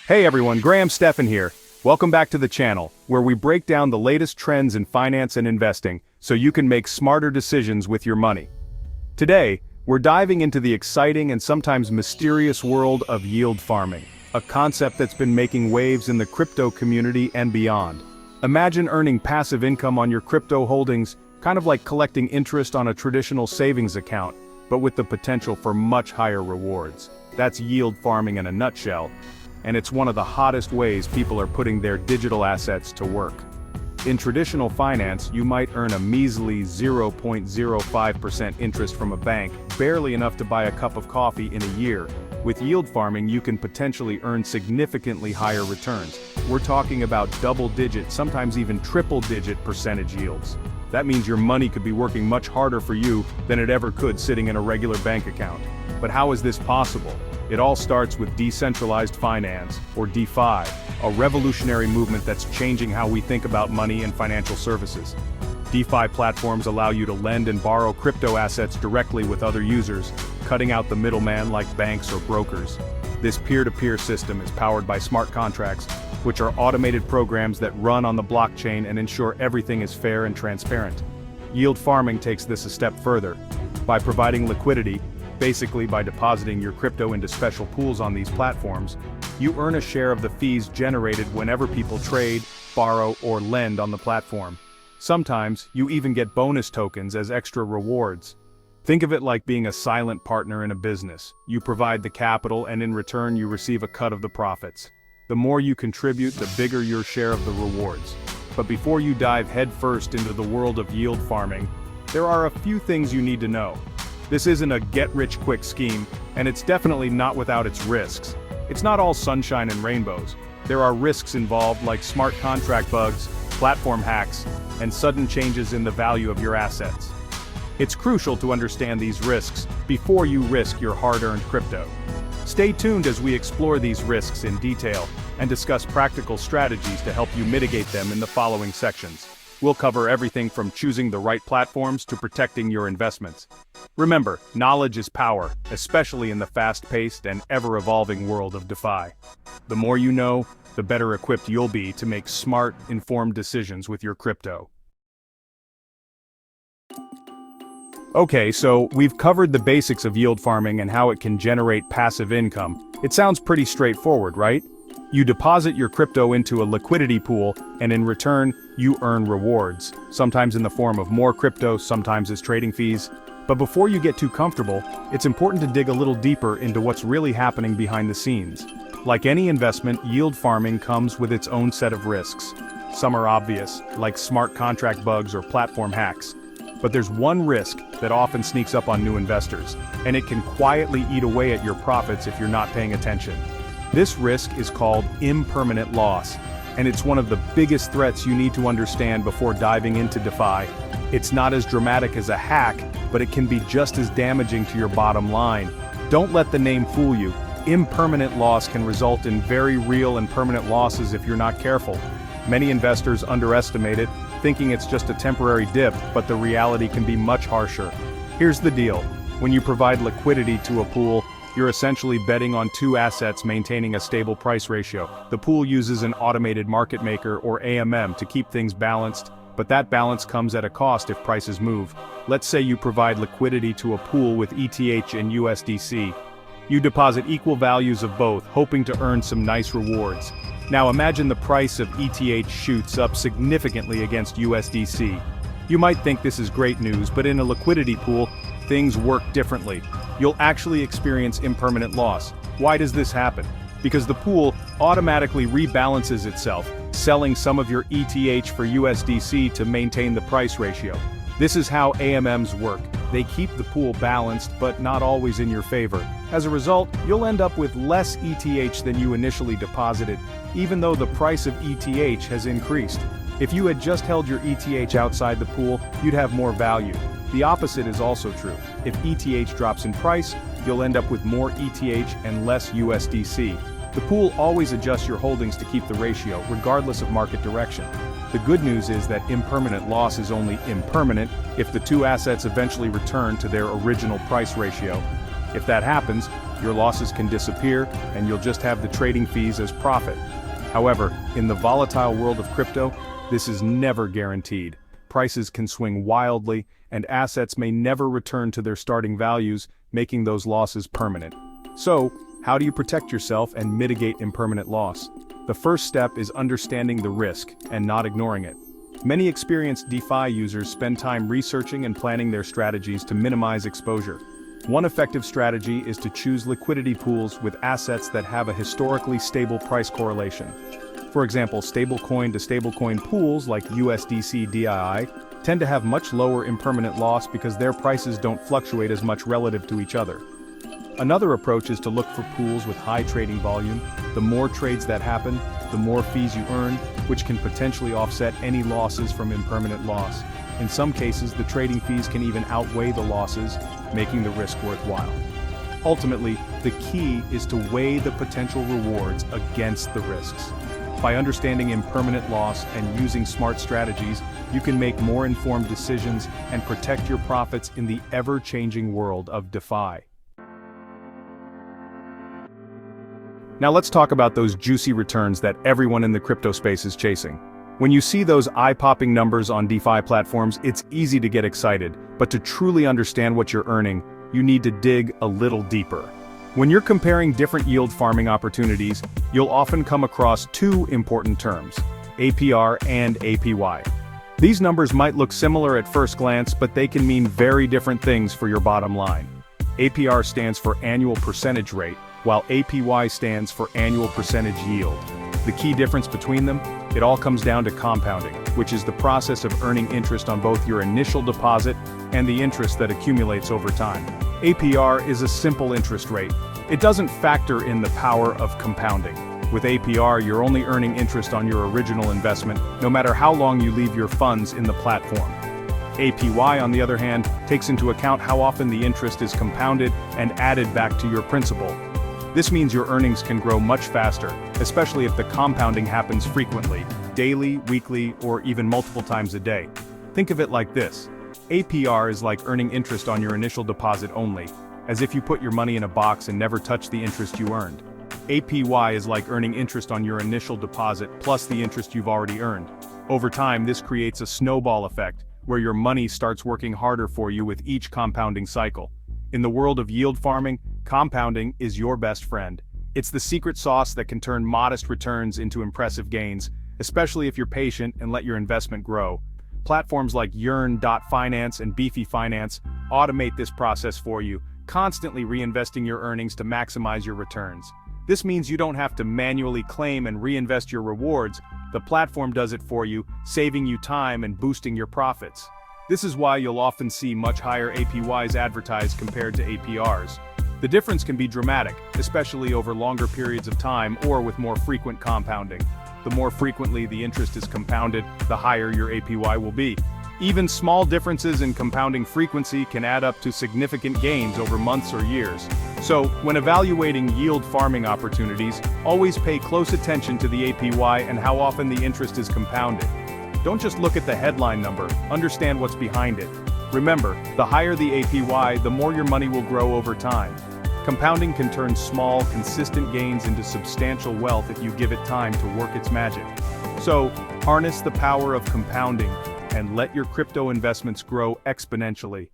Hey everyone, Graham Stephan here. Welcome back to the channel, where we break down the latest trends in finance and investing so you can make smarter decisions with your money. Today, we're diving into the exciting and sometimes mysterious world of yield farming, a concept that's been making waves in the crypto community and beyond. Imagine earning passive income on your crypto holdings, kind of like collecting interest on a traditional savings account, but with the potential for much higher rewards. That's yield farming in a nutshell. And it's one of the hottest ways people are putting their digital assets to work. In traditional finance, you might earn a measly 0.05% interest from a bank, barely enough to buy a cup of coffee in a year. With yield farming, you can potentially earn significantly higher returns. We're talking about double-digit, sometimes even triple-digit percentage yields. That means your money could be working much harder for you than it ever could sitting in a regular bank account. But how is this possible? It all starts with decentralized finance, or DeFi, a revolutionary movement that's changing how we think about money and financial services. DeFi platforms allow you to lend and borrow crypto assets directly with other users, cutting out the middleman like banks or brokers. This peer-to-peer system is powered by smart contracts, which are automated programs that run on the blockchain and ensure everything is fair and transparent. Yield farming takes this a step further. By providing liquidity, basically by depositing your crypto into special pools on these platforms, you earn a share of the fees generated whenever people trade, borrow, or lend on the platform. Sometimes, you even get bonus tokens as extra rewards. Think of it like being a silent partner in a business. You provide the capital and in return you receive a cut of the profits. The more you contribute, the bigger your share of the rewards. But before you dive headfirst into the world of yield farming, there are a few things you need to know. This isn't a get-rich-quick scheme, and it's definitely not without its risks. It's not all sunshine and rainbows. There are risks involved like smart contract bugs, platform hacks, and sudden changes in the value of your assets. It's crucial to understand these risks before you risk your hard-earned crypto. Stay tuned as we explore these risks in detail and discuss practical strategies to help you mitigate them in the following sections. We'll cover everything from choosing the right platforms to protecting your investments. Remember, knowledge is power, especially in the fast-paced and ever-evolving world of DeFi. The more you know, the better equipped you'll be to make smart, informed decisions with your crypto. Okay, so we've covered the basics of yield farming and how it can generate passive income. It sounds pretty straightforward, right? You deposit your crypto into a liquidity pool, and in return, you earn rewards, sometimes in the form of more crypto, sometimes as trading fees. But before you get too comfortable, it's important to dig a little deeper into what's really happening behind the scenes. Like any investment, yield farming comes with its own set of risks. Some are obvious, like smart contract bugs or platform hacks. But there's one risk that often sneaks up on new investors, and it can quietly eat away at your profits if you're not paying attention. This risk is called impermanent loss, and it's one of the biggest threats you need to understand before diving into DeFi. It's not as dramatic as a hack, but it can be just as damaging to your bottom line. Don't let the name fool you. Impermanent loss can result in very real and permanent losses if you're not careful. Many investors underestimate it, thinking it's just a temporary dip, but the reality can be much harsher. Here's the deal. When you provide liquidity to a pool, you're essentially betting on two assets maintaining a stable price ratio. The pool uses an automated market maker, or AMM, to keep things balanced, but that balance comes at a cost if prices move. Let's say you provide liquidity to a pool with ETH and USDC. You deposit equal values of both, hoping to earn some nice rewards. Now imagine the price of ETH shoots up significantly against USDC. You might think this is great news, but in a liquidity pool, things work differently. You'll actually experience impermanent loss. Why does this happen? Because the pool automatically rebalances itself, selling some of your ETH for USDC to maintain the price ratio. This is how AMMs work. They keep the pool balanced, but not always in your favor. As a result, you'll end up with less ETH than you initially deposited, even though the price of ETH has increased. If you had just held your ETH outside the pool, you'd have more value. The opposite is also true. If ETH drops in price, you'll end up with more ETH and less USDC. The pool always adjusts your holdings to keep the ratio, regardless of market direction. The good news is that impermanent loss is only impermanent if the two assets eventually return to their original price ratio. If that happens, your losses can disappear and you'll just have the trading fees as profit. However, in the volatile world of crypto, this is never guaranteed. Prices can swing wildly, and assets may never return to their starting values, making those losses permanent. So, how do you protect yourself and mitigate impermanent loss? The first step is understanding the risk and not ignoring it. Many experienced DeFi users spend time researching and planning their strategies to minimize exposure. One effective strategy is to choose liquidity pools with assets that have a historically stable price correlation. For example, stablecoin to stablecoin pools like USDC DII tend to have much lower impermanent loss because their prices don't fluctuate as much relative to each other. Another approach is to look for pools with high trading volume. The more trades that happen, the more fees you earn, which can potentially offset any losses from impermanent loss. In some cases, the trading fees can even outweigh the losses, making the risk worthwhile. Ultimately, the key is to weigh the potential rewards against the risks. By understanding impermanent loss and using smart strategies, you can make more informed decisions and protect your profits in the ever-changing world of DeFi. Now let's talk about those juicy returns that everyone in the crypto space is chasing. When you see those eye-popping numbers on DeFi platforms, it's easy to get excited, but to truly understand what you're earning, you need to dig a little deeper. When you're comparing different yield farming opportunities, you'll often come across two important terms: APR and APY. These numbers might look similar at first glance, but they can mean very different things for your bottom line. APR stands for annual percentage rate, while APY stands for annual percentage yield. The key difference between them? It all comes down to compounding, which is the process of earning interest on both your initial deposit and the interest that accumulates over time. APR is a simple interest rate. It doesn't factor in the power of compounding. With APR, you're only earning interest on your original investment, no matter how long you leave your funds in the platform. APY, on the other hand, takes into account how often the interest is compounded and added back to your principal. This means your earnings can grow much faster, especially if the compounding happens frequently, daily, weekly, or even multiple times a day. Think of it like this. APR is like earning interest on your initial deposit only, as if you put your money in a box and never touch the interest you earned. APY is like earning interest on your initial deposit plus the interest you've already earned. Over time, this creates a snowball effect, where your money starts working harder for you with each compounding cycle. In the world of yield farming, compounding is your best friend. It's the secret sauce that can turn modest returns into impressive gains, especially if you're patient and let your investment grow. Platforms like Yearn.finance and Beefy Finance automate this process for you, constantly reinvesting your earnings to maximize your returns. This means you don't have to manually claim and reinvest your rewards. The platform does it for you, saving you time and boosting your profits. This is why you'll often see much higher APYs advertised compared to APRs. The difference can be dramatic, especially over longer periods of time or with more frequent compounding. The more frequently the interest is compounded, the higher your APY will be. Even small differences in compounding frequency can add up to significant gains over months or years. So, when evaluating yield farming opportunities, always pay close attention to the APY and how often the interest is compounded. Don't just look at the headline number, understand what's behind it. Remember, the higher the APY, the more your money will grow over time. Compounding can turn small, consistent gains into substantial wealth if you give it time to work its magic. So, harness the power of compounding and let your crypto investments grow exponentially.